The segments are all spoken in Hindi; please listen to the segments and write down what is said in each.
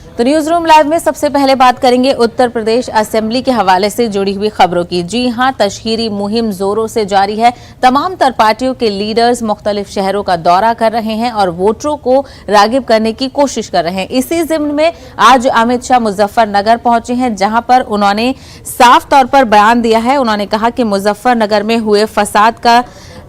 तो न्यूज रूम लाइव में सबसे पहले बात करेंगे उत्तर प्रदेश असेंबली के हवाले से जुड़ी हुई खबरों की। जी हां, तशहीरी मुहिम जोरों से जारी है। तमाम तर पार्टियों के लीडर्स मुख्तलिफ शहरों का दौरा कर रहे हैं और वोटरों को रागिब करने की कोशिश कर रहे हैं। इसी जिम्न में आज अमित शाह मुजफ्फरनगर पहुंचे हैं, जहां पर उन्होंने साफ तौर पर बयान दिया है। उन्होंने कहा कि मुजफ्फरनगर में हुए फसाद का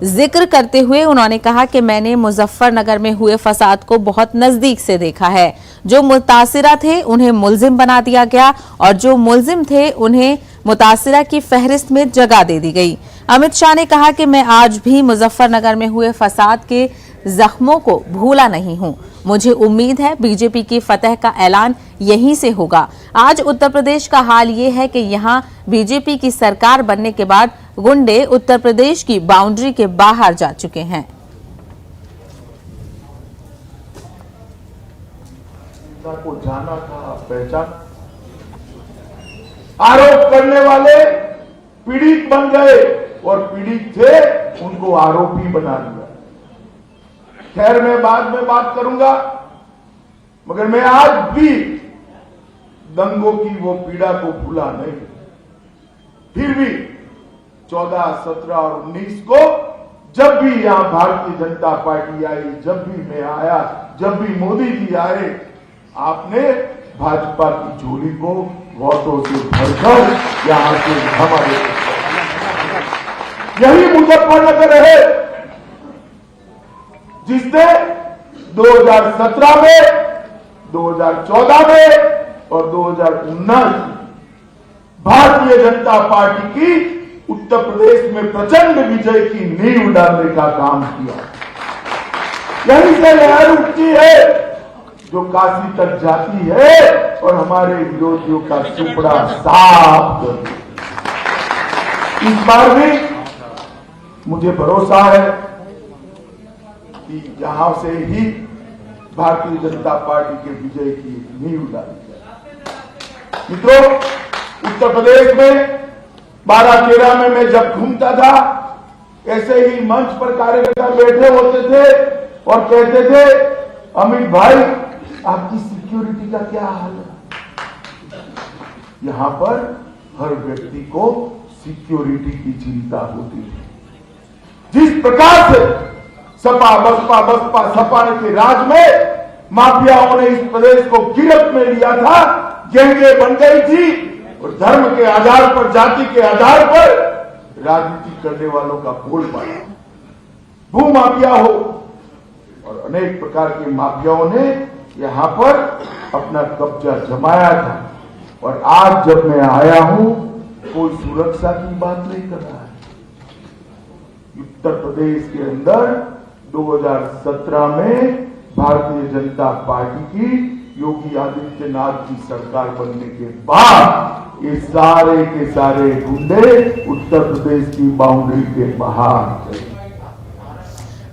जिक्र करते हुए उन्होंने कहा कि मैंने मुजफ्फरनगर में हुए फसाद को बहुत नजदीक से देखा है। जो मुतासिरा थे उन्हें मुल्जिम बना दिया गया और जो मुल्जिम थे उन्हें मुतासिरा की फहरिस्त में जगह दे दी गई। अमित शाह ने कहा कि मैं आज भी मुजफ्फरनगर में हुए फसाद के जख्मों को भूला नहीं हूं। मुझे उम्मीद है बीजेपी की फतह का ऐलान यहीं से होगा। आज उत्तर प्रदेश का हाल ये है कि यहां बीजेपी की सरकार बनने के बाद गुंडे उत्तर प्रदेश की बाउंड्री के बाहर जा चुके हैं। को जाना था, पहचाना। आरोप करने वाले पीड़ित बन गए और पीड़ित थे उनको आरोपी बना दिया। खैर, मैं बाद में बात करूंगा, मगर मैं आज भी दंगों की वो पीड़ा को भूला नहीं। फिर भी 14, 17 और 19 को जब भी यहां भारतीय जनता पार्टी आई, जब भी मैं आया, जब भी मोदी जी आए, आपने भाजपा की झोली को वोटों से भरकर यहां से हमारे यही मुजफ्फरनगर है जिसने 2017 में, 2014 में और 2019 भारतीय जनता पार्टी की उत्तर प्रदेश में प्रचंड विजय की नींव डालने का काम किया। यहीं से लहर उठती है जो काशी तक जाती है और हमारे विरोधियों का सुपड़ा साफ कर देती है। इस बार भी मुझे भरोसा है कि यहां से ही भारतीय जनता पार्टी के विजय की नींव डाली जाए। मित्रों, उत्तर प्रदेश में 12-13 में मैं जब घूमता था, ऐसे ही मंच पर कार्यकर्ता बैठे होते थे और कहते थे, अमित भाई आपकी सिक्योरिटी का क्या हाल है? यहां पर हर व्यक्ति को सिक्योरिटी की चिंता होती है। जिस प्रकार से सपा सपा के राज में माफियाओं ने इस प्रदेश को गिरफ्त में लिया था, गैंगे बन गई थी और धर्म के आधार पर, जाति के आधार पर राजनीति करने वालों का बोलबाला, भू माफिया हो और अनेक प्रकार के माफियाओं ने यहां पर अपना कब्जा जमाया था। और आज जब मैं आया हूं, कोई सुरक्षा की बात नहीं कर रहा है। उत्तर प्रदेश के अंदर 2017 में भारतीय जनता पार्टी की योगी आदित्यनाथ की सरकार बनने के बाद ये सारे के सारे गुंडे उत्तर प्रदेश की बाउंड्री के बाहर।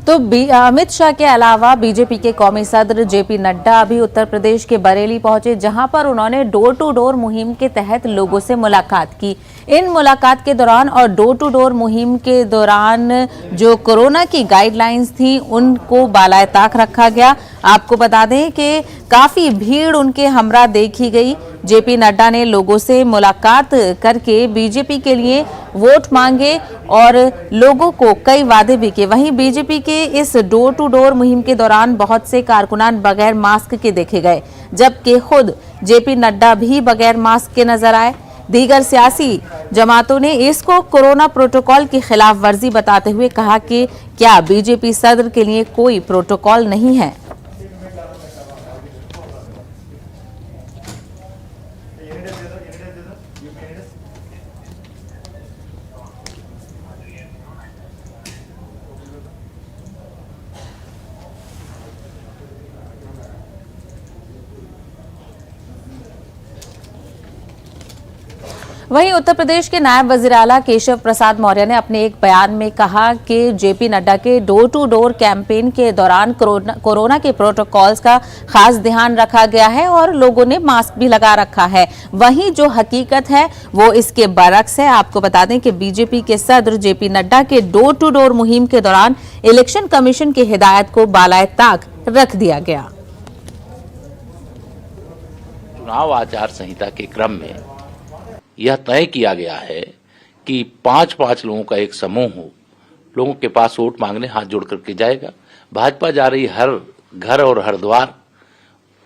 तो अमित शाह के अलावा बीजेपी के कौमी सदर जेपी नड्डा अभी उत्तर प्रदेश के बरेली पहुंचे, जहां पर उन्होंने डोर टू डोर मुहिम के तहत लोगों से मुलाकात की। इन मुलाकात के दौरान और डोर टू डोर मुहिम के दौरान जो कोरोना की गाइडलाइंस थी उनको बालाए ताक रखा गया। आपको बता दें कि काफी भीड़ उनके हमरा देखी गई। जेपी नड्डा ने लोगों से मुलाकात करके बीजेपी के लिए वोट मांगे और लोगों को कई वादे भी किए। वहीं बीजेपी के इस डोर टू डोर मुहिम के दौरान बहुत से कारकुनान बगैर मास्क के देखे गए, जबकि खुद जेपी नड्डा भी बगैर मास्क के नजर आए। दीगर सियासी जमातों ने इसको कोरोना प्रोटोकॉल की खिलाफ वर्जी बताते हुए कहा कि क्या बीजेपी सदर के लिए कोई प्रोटोकॉल नहीं है। वहीं उत्तर प्रदेश के नायब वजीर आला केशव प्रसाद मौर्य ने अपने एक बयान में कहा कि जेपी नड्डा के डोर टू डोर कैंपेन के दौरान कोरोना के प्रोटोकॉल्स का खास ध्यान रखा गया है और लोगों ने मास्क भी लगा रखा है। वहीं जो हकीकत है वो इसके बरक्स है। आपको बता दें कि बीजेपी के सदर जेपी नड्डा के डोर टू डोर मुहिम के दौरान इलेक्शन कमीशन की हिदायत को बालाए ताक रख दिया गया। चुनाव आचार संहिता के क्रम में यह तय किया गया है कि 5-5 लोगों का एक समूह हो, लोगों के पास वोट मांगने हाथ जोड़ करके जाएगा। भाजपा जा रही हर घर और हर द्वार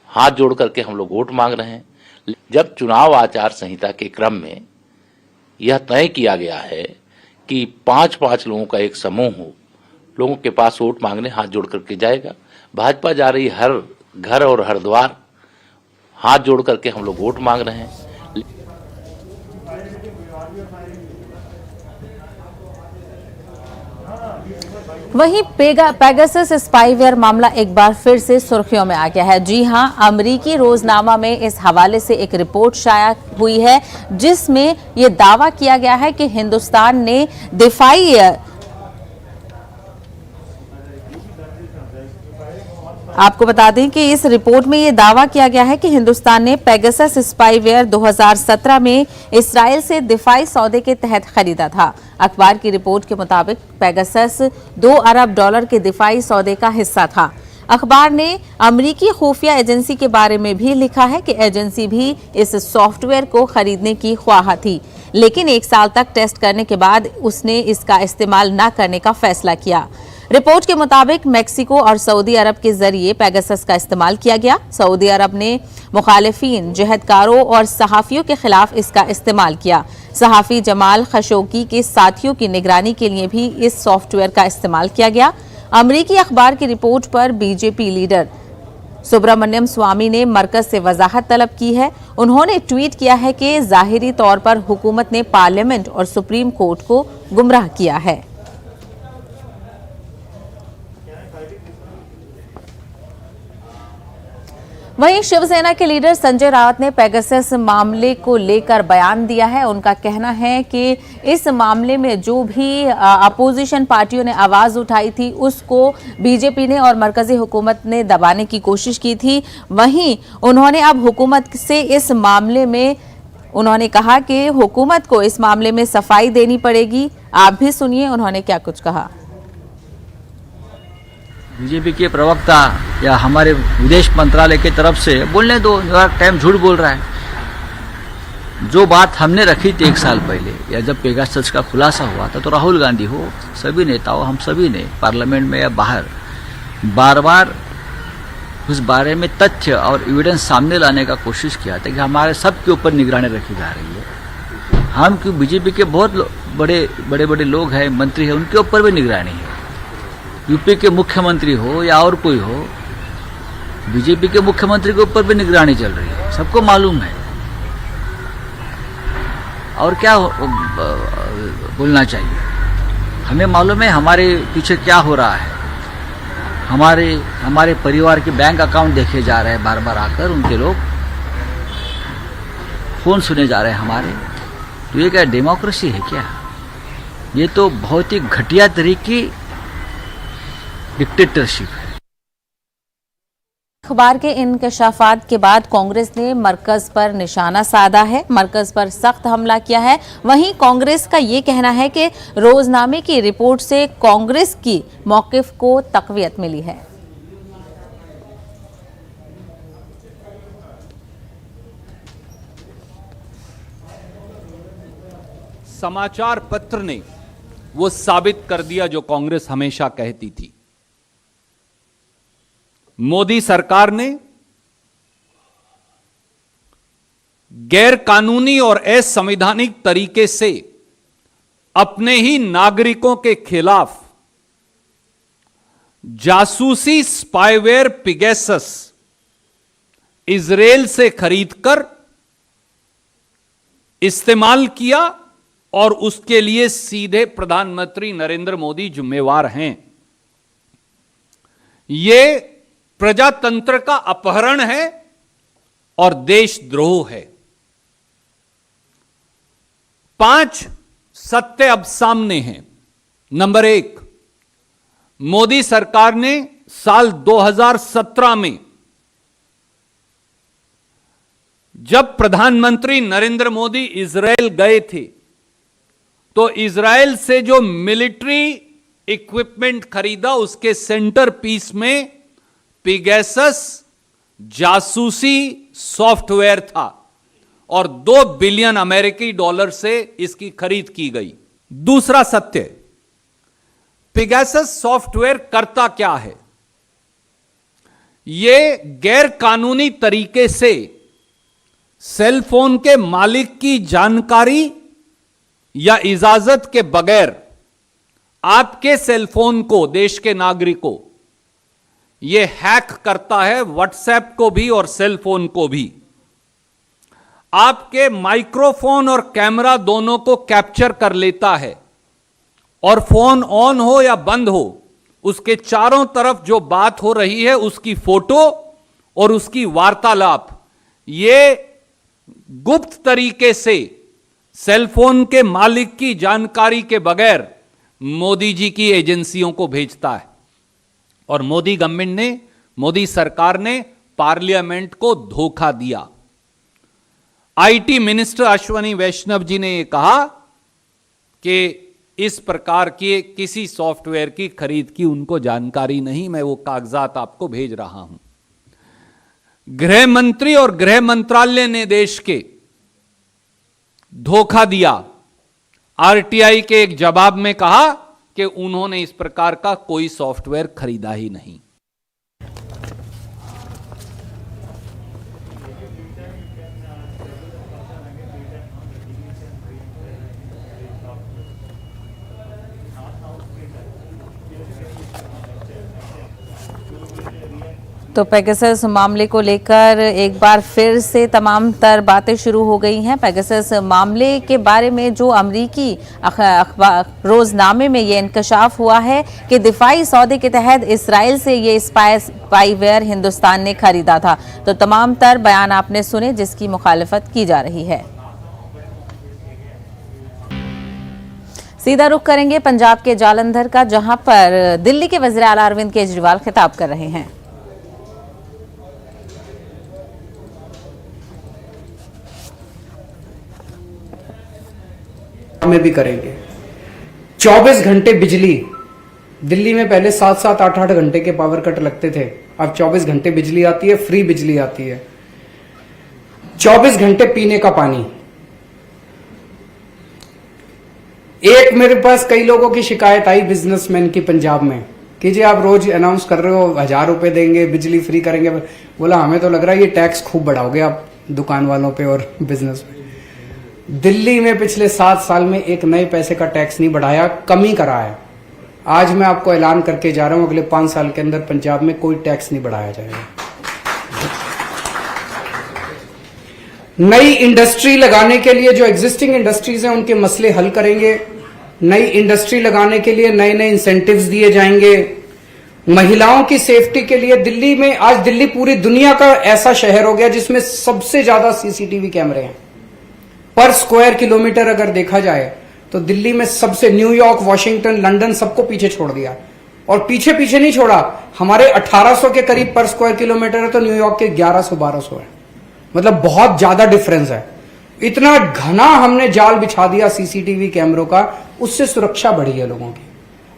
हाथ जोड़ करके हम लोग वोट मांग रहे हैं। जब चुनाव आचार संहिता के क्रम में यह तय किया गया है कि 5-5 लोगों का एक समूह हो, लोगों के पास वोट मांगने हाथ जोड़ करके जाएगा। भाजपा जा रही हर घर और हर द्वार हाथ जोड़ करके हम लोग वोट मांग रहे हैं। वहीं पेगासस स्पाईवेयर मामला एक बार फिर से सुर्खियों में आ गया है। जी हां, अमरीकी रोजनामा में इस हवाले से एक रिपोर्ट शाया हुई है जिसमें यह दावा किया गया है कि हिंदुस्तान ने दिफाई आपको बता दें कि इस रिपोर्ट में यह दावा किया गया है कि हिंदुस्तान ने पेगासस स्पाईवेयर 2017 में इस्राइल से दिफाई सौदे के तहत खरीदा था। अखबार की रिपोर्ट के मुताबिक पेगासस $2 अरब के दिफाई सौदे का हिस्सा था। अखबार ने अमरीकी खुफिया एजेंसी के बारे में भी लिखा है कि एजेंसी भी इस सॉफ्टवेयर को खरीदने की ख्वाह थी, लेकिन 1 साल तक टेस्ट करने के बाद उसने इसका इस्तेमाल न करने का फैसला किया। रिपोर्ट के मुताबिक मेक्सिको और सऊदी अरब के जरिए पेगासस का इस्तेमाल किया गया। सऊदी अरब ने मुखालिफिन, जहदकारों और सहाफियों के खिलाफ इसका इस्तेमाल किया। सहाफी जमाल खशोगी के साथियों की निगरानी के लिए भी इस सॉफ्टवेयर का इस्तेमाल किया गया। अमरीकी अखबार की रिपोर्ट पर बीजेपी लीडर सुब्रमण्यम स्वामी ने मरकज से वजाहत तलब की है। उन्होंने ट्वीट किया है कि जाहिरी तौर पर हुकूमत ने पार्लियामेंट और सुप्रीम कोर्ट को गुमराह किया है। वहीं शिवसेना के लीडर संजय राउत ने पेगासस मामले को लेकर बयान दिया है। उनका कहना है कि इस मामले में जो भी अपोजिशन पार्टियों ने आवाज उठाई थी उसको बीजेपी ने और मरकजी हुकूमत ने दबाने की कोशिश की थी। वहीं उन्होंने अब हुकूमत से इस मामले में उन्होंने कहा कि हुकूमत को इस मामले में सफाई देनी पड़ेगी। आप भी सुनिए उन्होंने क्या कुछ कहा। बीजेपी के प्रवक्ता या हमारे विदेश मंत्रालय की तरफ से बोलने दो, न्यूयॉर्क टाइम्स झूठ बोल रहा है। जो बात हमने रखी थी 1 साल पहले या जब पेगासस का खुलासा हुआ था, तो राहुल गांधी हो, सभी नेताओं, हम सभी ने पार्लियामेंट में या बाहर बार बार उस बारे में तथ्य और एविडेंस सामने लाने का कोशिश किया था कि हमारे सबके ऊपर निगरानी रखी जा रही है। हम क्यों, बीजेपी के बहुत बड़े लोग हैं, मंत्री हैं, उनके ऊपर भी निगरानी है। यूपी के मुख्यमंत्री हो या और कोई हो, बीजेपी के मुख्यमंत्री के ऊपर भी निगरानी चल रही है, सबको मालूम है। और क्या बोलना चाहिए, हमें मालूम है हमारे पीछे क्या हो रहा है। हमारे परिवार के बैंक अकाउंट देखे जा रहे हैं, बार बार आकर उनके लोग फोन सुने जा रहे हैं हमारे। तो ये क्या डेमोक्रेसी है क्या? ये तो बहुत ही घटिया तरीके डिक्टेटरशिप है। अखबार के इंकशाफात के बाद कांग्रेस ने मरकज पर निशाना साधा है, मरकज पर सख्त हमला किया है। वहीं कांग्रेस का ये कहना है कि रोजनामे की रिपोर्ट से कांग्रेस की मौकिफ को तकवीयत मिली है। समाचार पत्र ने वो साबित कर दिया जो कांग्रेस हमेशा कहती थी। मोदी सरकार ने गैर कानूनी और असंवैधानिक तरीके से अपने ही नागरिकों के खिलाफ जासूसी स्पाईवेयर पेगासस इजराइल से खरीदकर इस्तेमाल किया और उसके लिए सीधे प्रधानमंत्री नरेंद्र मोदी जिम्मेवार हैं। यह प्रजातंत्र का अपहरण है और देशद्रोह है। 5 सत्य अब सामने हैं। नंबर 1, मोदी सरकार ने साल 2017 में जब प्रधानमंत्री नरेंद्र मोदी इजराइल गए थे तो इजराइल से जो मिलिट्री इक्विपमेंट खरीदा उसके सेंटर पीस में पेगासस जासूसी सॉफ्टवेयर था और 2 बिलियन अमेरिकी डॉलर से इसकी खरीद की गई। दूसरा सत्य, पेगासस सॉफ्टवेयर करता क्या है? यह गैर कानूनी तरीके से सेल फोन के मालिक की जानकारी या इजाजत के बगैर आपके सेल फोन को, देश के नागरिकों, यह हैक करता है, व्हाट्सएप को भी और सेल फोन को भी। आपके माइक्रोफोन और कैमरा दोनों को कैप्चर कर लेता है और फोन ऑन हो या बंद हो, उसके चारों तरफ जो बात हो रही है उसकी फोटो और उसकी वार्तालाप, ये गुप्त तरीके से सेलफोन के मालिक की जानकारी के बगैर मोदी जी की एजेंसियों को भेजता है। और मोदी गवर्नमेंट ने, मोदी सरकार ने पार्लियामेंट को धोखा दिया। आईटी मिनिस्टर अश्विनी वैष्णव जी ने यह कहा कि इस प्रकार के किसी सॉफ्टवेयर की खरीद की उनको जानकारी नहीं। मैं वो कागजात आपको भेज रहा हूं। गृह मंत्री और गृह मंत्रालय ने देश के धोखा दिया। आरटीआई के एक जवाब में कहा कि उन्होंने इस प्रकार का कोई सॉफ्टवेयर खरीदा ही नहीं। तो पेगासस मामले को लेकर एक बार फिर से तमाम तर बातें शुरू हो गई हैं। पेगासस मामले के बारे में जो अमरीकी अखबार रोजनामे में ये इंकशाफ हुआ है कि दिफाई सौदे के तहत इसराइल से ये स्पाईवेयर हिंदुस्तान ने खरीदा था। तो तमाम तर बयान आपने सुने जिसकी मुखालिफत की जा रही है। सीधा रुख करेंगे पंजाब के जालंधर का, जहां पर दिल्ली के वज़ीर आला अरविंद केजरीवाल खिताब कर रहे हैं। में भी करेंगे। 24 घंटे बिजली, दिल्ली में पहले 7-7, 8-8 घंटे के पावर कट लगते थे, अब 24 घंटे बिजली आती है, फ्री बिजली आती है। 24 घंटे पीने का पानी। एक मेरे पास कई लोगों की शिकायत आई बिजनेसमैन की पंजाब में कि जी आप रोज अनाउंस कर रहे हो 1000 रुपए देंगे, बिजली फ्री करेंगे। बोला हमें तो लग रहा है ये टैक्स खूब बढ़ाओगे आप दुकान वालों पे और बिजनेस पे। दिल्ली में पिछले 7 साल में एक नए पैसे का टैक्स नहीं बढ़ाया, कमी करा है। आज मैं आपको ऐलान करके जा रहा हूं अगले 5 साल के अंदर पंजाब में कोई टैक्स नहीं बढ़ाया जाएगा। नई इंडस्ट्री लगाने के लिए जो एग्जिस्टिंग इंडस्ट्रीज हैं उनके मसले हल करेंगे। नई इंडस्ट्री लगाने के लिए नए नए इंसेंटिव्स दिए जाएंगे। महिलाओं की सेफ्टी के लिए दिल्ली में, आज दिल्ली पूरी दुनिया का ऐसा शहर हो गया जिसमें सबसे ज्यादा सीसीटीवी कैमरे हैं पर स्क्वायर किलोमीटर। अगर देखा जाए तो दिल्ली में सबसे, न्यूयॉर्क, वॉशिंगटन, लंदन सबको पीछे छोड़ दिया। और पीछे पीछे नहीं छोड़ा, हमारे 1800 के करीब पर स्क्वायर किलोमीटर है तो न्यूयॉर्क के 1100-1200 है। मतलब बहुत ज्यादा डिफरेंस है। इतना घना हमने जाल बिछा दिया सीसीटीवी कैमरों का, उससे सुरक्षा बढ़ी है लोगों की।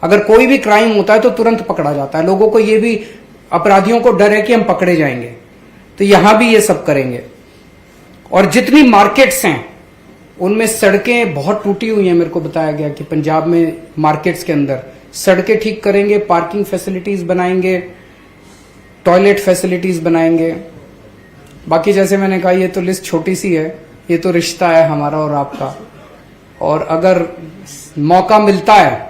अगर कोई भी क्राइम होता है तो तुरंत पकड़ा जाता है। लोगों को ये भी, अपराधियों को डर है कि हम पकड़े जाएंगे, तो यहां भी ये सब करेंगे। और जितनी मार्केट्स हैं उनमें सड़कें बहुत टूटी हुई हैं। मेरे को बताया गया कि पंजाब में मार्केट्स के अंदर सड़कें ठीक करेंगे, पार्किंग फैसिलिटीज बनाएंगे, टॉयलेट फैसिलिटीज बनाएंगे। बाकी जैसे मैंने कहा ये तो लिस्ट छोटी सी है, ये तो रिश्ता है हमारा और आपका। और अगर मौका मिलता है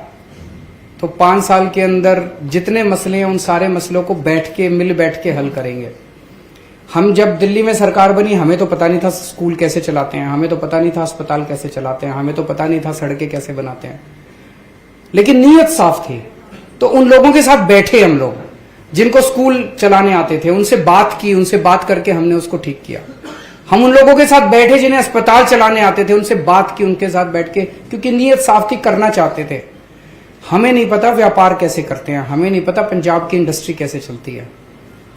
तो 5 साल के अंदर जितने मसले हैं उन सारे मसलों को मिल बैठ के हल करेंगे। हम जब दिल्ली में सरकार बनी हमें तो पता नहीं था स्कूल कैसे चलाते हैं, हमें तो पता नहीं था अस्पताल कैसे चलाते हैं, हमें तो पता नहीं था सड़कें कैसे बनाते हैं, लेकिन नीयत साफ थी। तो उन लोगों के साथ बैठे हम लोग जिनको स्कूल चलाने आते थे, उनसे बात की, उनसे बात करके हमने उसको ठीक किया। हम उन लोगों के साथ बैठे जिन्हें अस्पताल चलाने आते थे, उनसे बात की, उनके साथ बैठ के, क्योंकि नीयत साफ थी, करना चाहते थे। हमें नहीं पता व्यापार कैसे करते हैं, हमें नहीं पता पंजाब की इंडस्ट्री कैसे चलती है।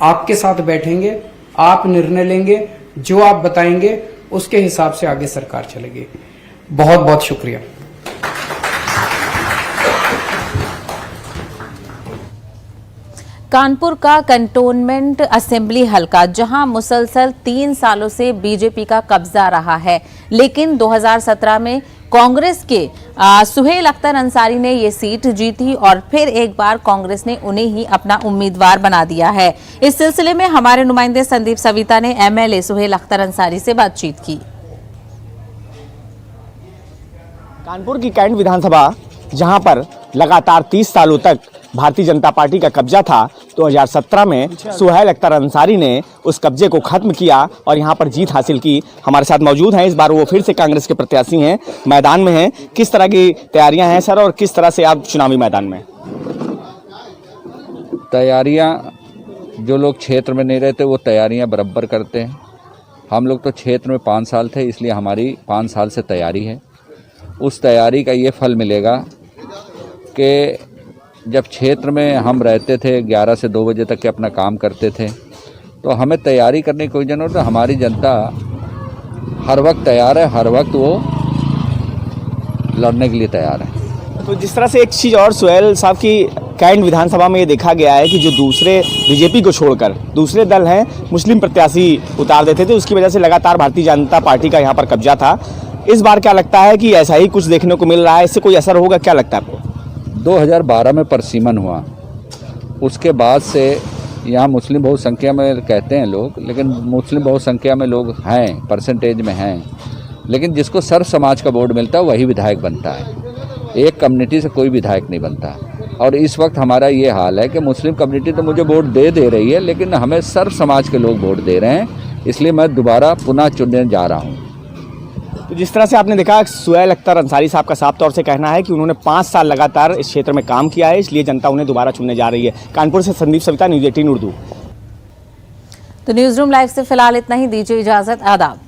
आपके साथ बैठेंगे, आप निर्णय लेंगे, जो आप बताएंगे उसके हिसाब से आगे सरकार चलेगी। बहुत बहुत शुक्रिया। कानपुर का कंटोनमेंट असेंबली हलका जहां मुसलसल 3 सालों से बीजेपी का कब्जा रहा है, लेकिन 2017 में कांग्रेस के सुहेल अख्तर अंसारी ने ये सीट जीती और फिर एक बार कांग्रेस ने उन्हें ही अपना उम्मीदवार बना दिया है। इस सिलसिले में हमारे नुमाइंदे संदीप सविता ने एमएलए सुहेल अख्तर अंसारी से बातचीत की। कानपुर की कैंट विधानसभा जहां पर लगातार 30 सालों तक भारतीय जनता पार्टी का कब्जा था, 2017 में सुहेल अख्तर अंसारी ने उस कब्जे को खत्म किया और यहां पर जीत हासिल की। हमारे साथ मौजूद हैं, इस बार वो फिर से कांग्रेस के प्रत्याशी हैं, मैदान में हैं। किस तरह की तैयारियां हैं सर, और किस तरह से आप चुनावी मैदान में? तैयारियां जो लोग क्षेत्र में नहीं रहते वो तैयारियां बराबर करते हैं। हम लोग तो क्षेत्र में 5 साल थे, इसलिए हमारी 5 साल से तैयारी है। उस तैयारी का ये फल मिलेगा कि जब क्षेत्र में हम रहते थे 11 से 2 बजे तक के अपना काम करते थे, तो हमें तैयारी करने की कोई जरूरत नहीं। हमारी जनता हर वक्त तैयार है, हर वक्त वो लड़ने के लिए तैयार है। तो जिस तरह से एक चीज़ और सुहेल साहब की कैंट विधानसभा में ये देखा गया है कि जो दूसरे बीजेपी को छोड़कर दूसरे दल हैं मुस्लिम प्रत्याशी उतार देते थे, उसकी वजह से लगातार भारतीय जनता पार्टी का यहाँ पर कब्जा था। इस बार क्या लगता है कि ऐसा ही कुछ देखने को मिल रहा है, इससे कोई असर होगा, क्या लगता है आपको? 2012 में परसीमन हुआ, उसके बाद से यहाँ मुस्लिम बहुसंख्या में कहते हैं लोग, लेकिन मुस्लिम बहुसंख्या में लोग हैं, परसेंटेज में हैं, लेकिन जिसको सर्व समाज का वोट मिलता है वही विधायक बनता है। एक कम्युनिटी से कोई विधायक नहीं बनता। और इस वक्त हमारा ये हाल है कि मुस्लिम कम्युनिटी तो मुझे वोट दे रही है, लेकिन हमें सर्व समाज के लोग वोट दे रहे हैं, इसलिए मैं दोबारा पुनः चुनने जा रहा हूँ। तो जिस तरह से आपने देखा, सुहेल अख्तर अंसारी साहब का साफ तौर से कहना है कि उन्होंने 5 साल लगातार इस क्षेत्र में काम किया है, इसलिए जनता उन्हें दोबारा चुनने जा रही है। कानपुर से संदीप सविता, न्यूज़ 18 उर्दू। तो न्यूज रूम लाइव से फिलहाल इतना ही, दीजिए इजाजत, आदाब।